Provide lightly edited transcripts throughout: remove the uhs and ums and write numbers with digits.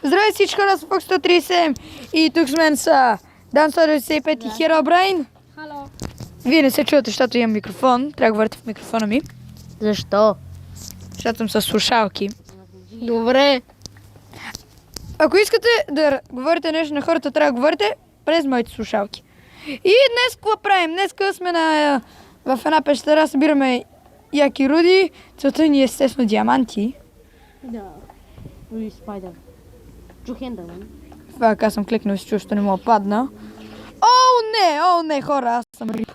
Здравей всички хора с Fox 137 и тук с мен са Dan 195 и Herobrine. Хало. Вие не се чувате, защото имам микрофон. Трябва да говорите в микрофона ми. Защо? Защото съм с слушалки. Добре. Ако искате да говорите нещо на хората, трябва да говорите през моите слушалки. И днес какво правим? Днес сме в една пещера, събираме яки руди. Целта ни е естествено диаманти. Да. Или спайдър. Чухендърман. Това аз съм кликнал и се чу, що не мога падна. О, не, хора, аз съм рип.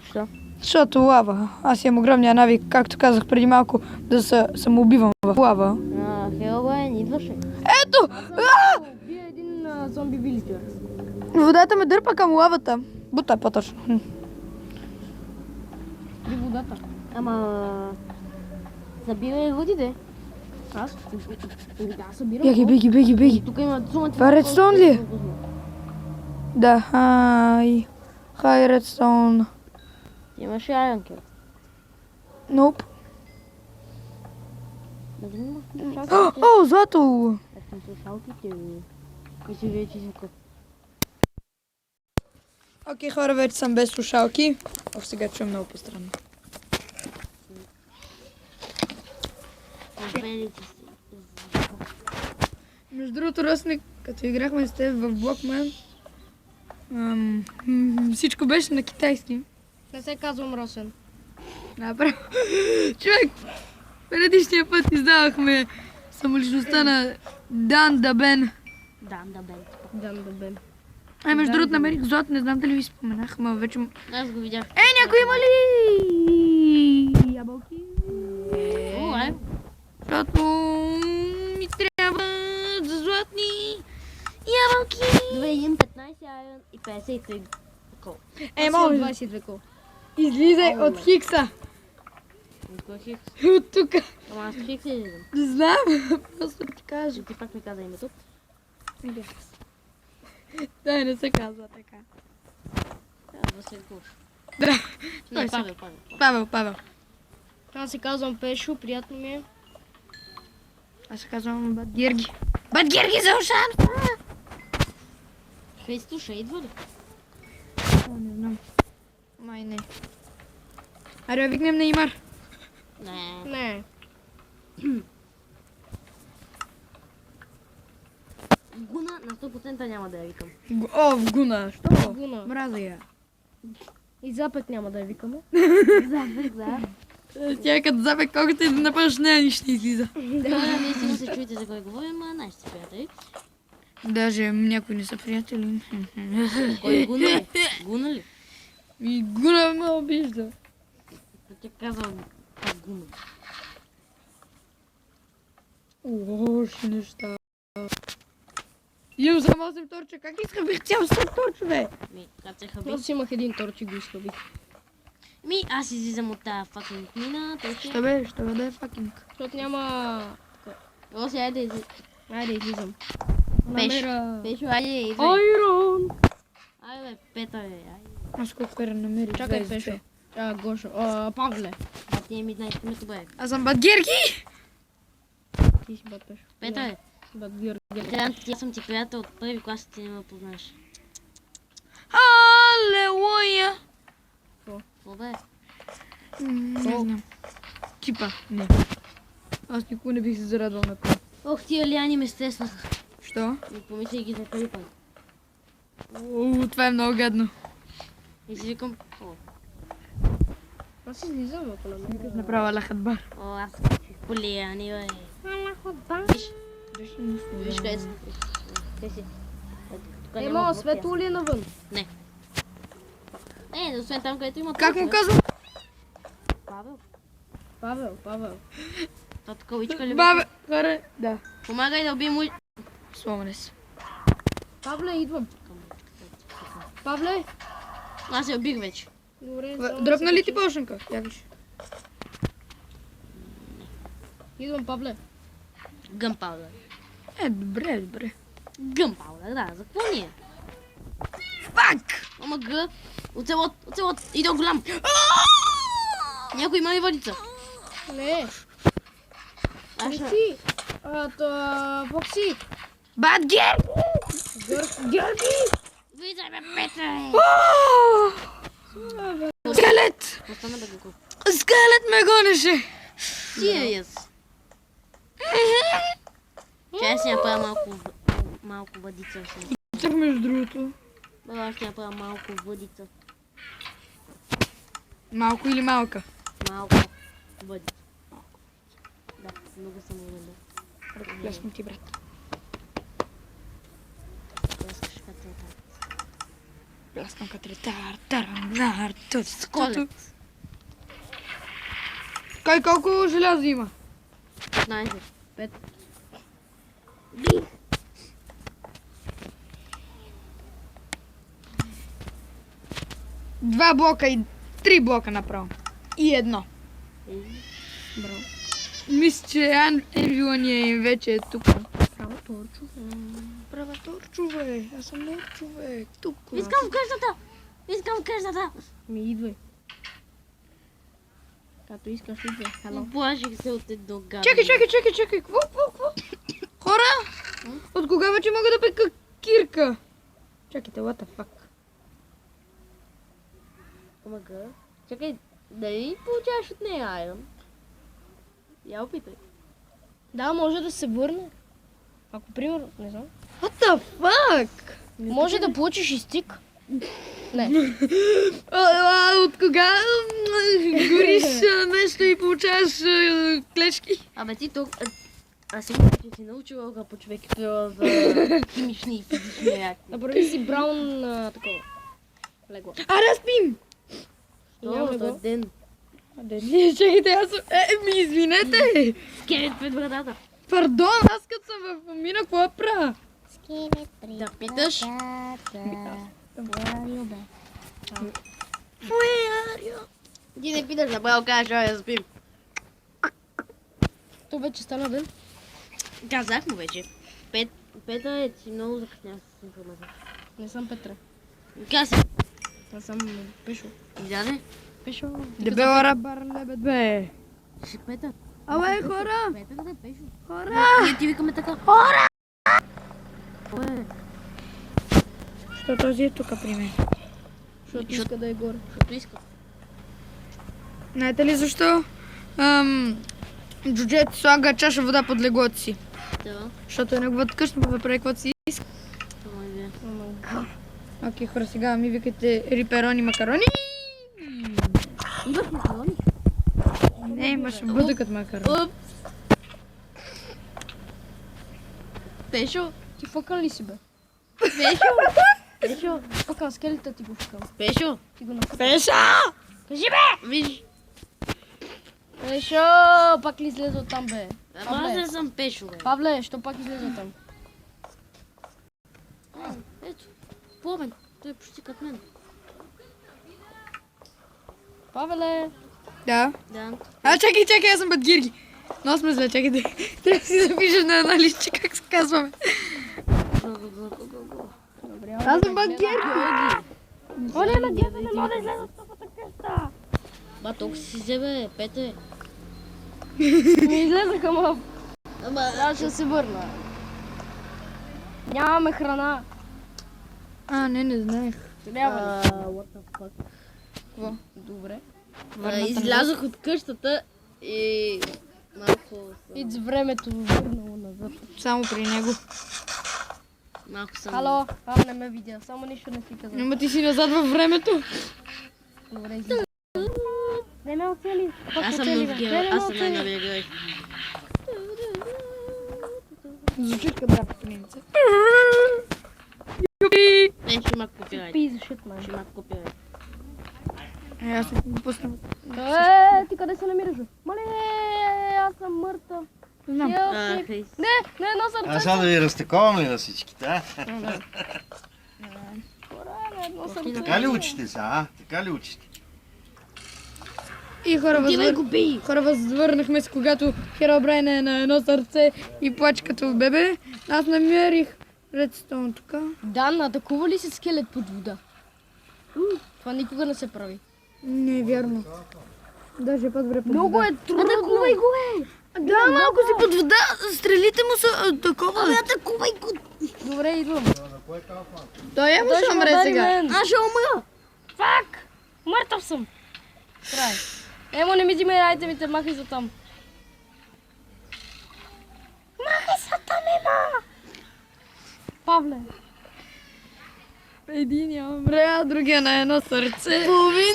Що? Защото лава. Аз имам огромния навик, както казах преди малко, да се самоубивам в лава. Хелбайн, идваш ли? Ето! Вие един зомби вилиджер. Водата ме дърпа към лавата. Бута по-точно. При водата. Ама... Събирай водите. Аз? Да, събирам. Беги. Тук има сума. Това редстоун ли е? Да, хай редстоун. Имаш ли айронкер? Ноп. Да не имаш слушалките. О, злато! Аз съм слушалките. Мисля, че си звука. Окей, хора, вече съм без слушалки. Сега чуем много по-странно. Между другото, Росник, като играхме с теб в Блокман, всичко беше на китайски. Не се казвам Росен. Направо. Човек, предишния път издавахме самоличността на Дан Дабен. Дан да бен. Между другото, намерих злато, не знам дали ви споменах, ма вече... Аз го видях. Някой има ли ябълки? Защото ми трябва за златни ябълки. Добре, имам 15 айрон и 53 кол. Може. 22 кол. Излизай от Хикса. Кой хикс? От тук. Ама аз хикс излизам. Не знам, просто ти кажа. Ти пак ми каза името. Да, не се казва така. Васил Куш. Да. Не, Павел. Павел. Аз се казвам Пешо, приятно ми е. Аз се казвам Бадгерги. Бадгерги за ушан! Христо ще идва ли? Не знам. Май не. Аре, да викнем Неймар. Не. Гуна на 100% няма да я викам. В Гуна. Що? Гуна. Мраза я. И Запет няма да я викаме. Запет, да. Тя като запе колкото и да напъш нея нищо не излиза. Да, не си се чуете за кой говорим, а нашите си приятели. Даже някои не са приятели. Кой Гуна ли? Гуна ли? И Гуна ме обижда. Ти казвам Гуна. Лоши неща. Имам само 8 торча. Как изхъбих цял 100 торча, бе? Как се хъби? Аз имах един торч и го изхъбих. Аз излизам от тази факинг мина. Що бе? Що бе да е факинг? Защото няма... Роси, айде излизам. Пешо, айде излизам. Айрон! Айде бе, Петър, айде. Аз колко пера намерих. Чакай, Пешо. Гошо. Павле. Ти е миднайт името, бе. Аз съм Бадгерги! Ти си бат, Пешо. Петър. Бадгерги. Аз съм ти приятел от първи клас, ти не ме познаеш. Алелуя! Какво бе? Не знам. Кипа. Не. Аз никога не бих се зарадвал на това. Ох, тия лияни ме стреснаха. Що? И помисли ги за първи път. Това е много гадно. И си викам, аз излизам, ако не Викаш направо Аллахадбар. аз по лияни, бе. Аллахадбар. Виж къде си. Къде си? Ема, светло ли е навън? Не. Освен там, където има... Как му казвам? Павел. Това тук личка ли? Бабе, хора. Да. Помагай да убием мой... Сломане се. Павле, идвам. Павле? Аз я убих вече. Добре. Дръпна ли ти пошенка? Я виж. Идвам, Павле. Гънпаудър. Добре. Гънпаудър, да. За какво ни е? Пак! Ама гъ. Оцелот. Иде голям. Някой има ли водица? Не. Аз ще... Ти. Фокси. Бат Герги! Георги! Влизай, бе, Петре! Скелет! Остана да го купа. Скелет ме гонеше! Serious. Чай си направя малко въдица. Чак между другото. Баба, ще направя малко въдица. Малко или малка? Малко въдица. Да, много съм уведен. Пляскам ти, брат. Пляскаш като това. Пляскам като ретар, таранар, Колет. Кой колко желязо има? 15. 5. Два блока и 3 блока направо. И едно. Браво. Мисля, че Енвила ни е вече тук. Браво, Торчо. Праватор човек, аз съм нов човек. Тук. Искам в къщата! Искам в къщата! Ми идвай. Като искаш, идвай. Хало. Плаших се от едно гадо. Чакай. Какво? Хора? От кога вече мога да пека кирка? Чакайте, what the fuck? Омага. Чакай, дали получаваш от нея айрон? Я опитай. Да, може да се върне. Ако, примерно, не знам. What the fuck? Може да получиш и стик. Не. От кога гориш нещо и получаваш клечки? Абе ти тук... Аз сигурно, че си научила да по човек за химични и физични реакции. Направи си браун такова. Легло. Да спим! Няма Що, го. този ден? Чакайте, аз съм... ми извинете! Скелет пред вратата. Пардон, аз като съм в мина, какво правя? Да питаш? Ти не питаш, направо кажеш, да спим. То вече стана ден. Казах му вече. Пета е, си много закъснял с информация. Не съм Петре. Казах. Аз съм Пешо. Видяне? Пешо. Дебела рабар лебед, бе. Ще Пета. Абе, хора! Пета да е пешо. Хора! Ние ти викаме така. Що този е тук при мен? Защото иска да е горе. Защото иска. Знаете ли защо? Джуджет слага чаша вода под леглото си. Да. Защото е неговата къща, да прави каквото си иска. Това е вие. Окей, хора, сега ми викайте риперони макарони. Имаш макарони? Не, имаше бъдъкът макарони. Уп. Пешо. Ти фъкан ли си, бе? Пешо. Пешо. Фъкан, скелета ти го фъкан. Пешо. Ти го нафъкан. Пеша! Кажи бе! Виж. Пешо, пак ли излезе от там, бе? Ама аз не съм Пешо, бе. Павле, що пак излезе от там? Ето. Пламен. Той е почти като мен. Павле! Да. Да. Чакай, аз съм Бадгирги. Но сме зле, чакайте. Трябва да си запишеш на една листче как се казваме. Добре, Аз съм Бадгирги. Оле, надявам, не мога да излезе от топлата къща. Ба, толкова си взе, бе, Пете. Не излезаха, ма. Ама, Аз ще се върна. Нямаме храна. Не знаех. Трябва ли? what the fuck. Какво? Добре. Излязох от къщата и малко Идз времето върнало назад. Само при него. малко съм... Хало, не ме видя, само нищо не си каза. Ама ти си назад във времето. Добре, излиза. Не ме оцели. Аз съм нов герой, аз съм най-новия герой. Звучиш като рап пленица. Юпи! Не, ще има копирайт. Пиза шит, ман. Ще има копирайт. Аз съм го пуснал. Ти къде се намираш, бе? Мале, аз съм мъртъв. Знам. Хей. Не, едно сърце. А сега да ви разтаковам ли на всичките, а? Едно сърце. Така ли учите се, а? Така ли учите? И Отивай го бий! хора възвърнахме се, когато Херобрайн е на едно сърце и плаче като бебе. Аз намерих редстоун тук. Дан, атакува ли се скелет под вода? Това никога не се прави. Не е вярно. Даже по-добре под Много вода. е трудно. Атакувай го, Да, малко си под вода, стрелите му са такова. Атакувай го! Добре, идвам. Той е му Той ще ще ме умре удари сега. мен. Аз ще умра! Фак! Мъртъв съм. Край. Емо, не ми взимай айтемите, махай за там. Махай за там, Емо! Павле. Единия умре, а другия на едно сърце. Половин!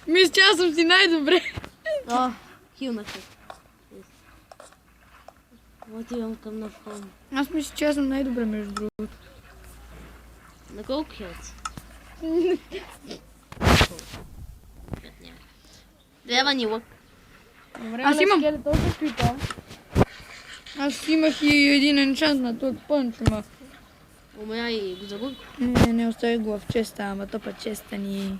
Мисля, че аз съм си най-добре. О, хилнах се. Отивам към нов хом. Аз мисля, че аз съм най-добре между другото. На колко хилци? Трябва ни лък. Добре, Аз на имам. скелет, още стои там. Аз имах и един енчант от пънчо, ма. Умря и го загубих. Не оставих го в честа, ама топа честа ни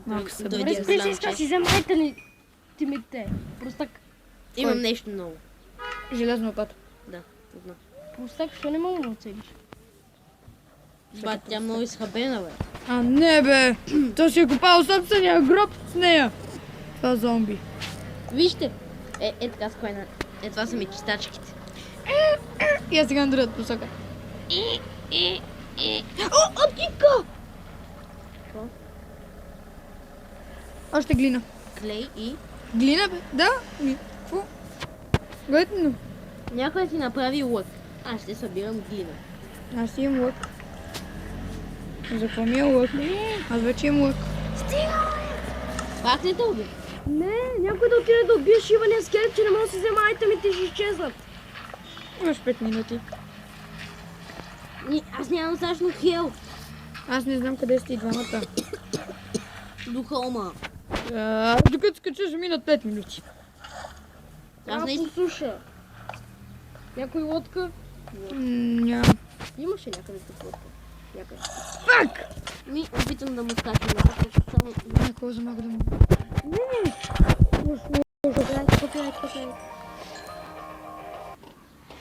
малко са Дойде Добре, с спри голям си, иска чест. си взема айтемите. Простак. Имам нещо ново. железно опата. Да, знам. Простак, що не мога да оцелиш? Бат, тя много изхабена, бе. А не бе, то си е копал собствения гроб с нея. Това зомби. Вижте! Така спокойно. Това са ми чистачките. И аз сега на другата посока. О, оптика! Какво? Още глина. Клей и... Глина бе? Да. Какво? Готино. Някой си направи лък. Аз ще събирам глина. Аз имам лък. За какво ми е лък? Аз вече имам лък. Пак ли те уби? Не, някой да отиде да убие шивания скелет, че не мога да си взема айтемите и ще изчезнат. Имаш 5 минути. Аз нямам страшно хил. Аз не знам къде сте и двамата. До холма. Докато скача, ще минат 5 минути. Аз не... по суша. Някой лодка? Нямам. Имаше някъде тук лодка. Някъде. Пак! Опитам да му скачам, защото само... Някой за мога да му.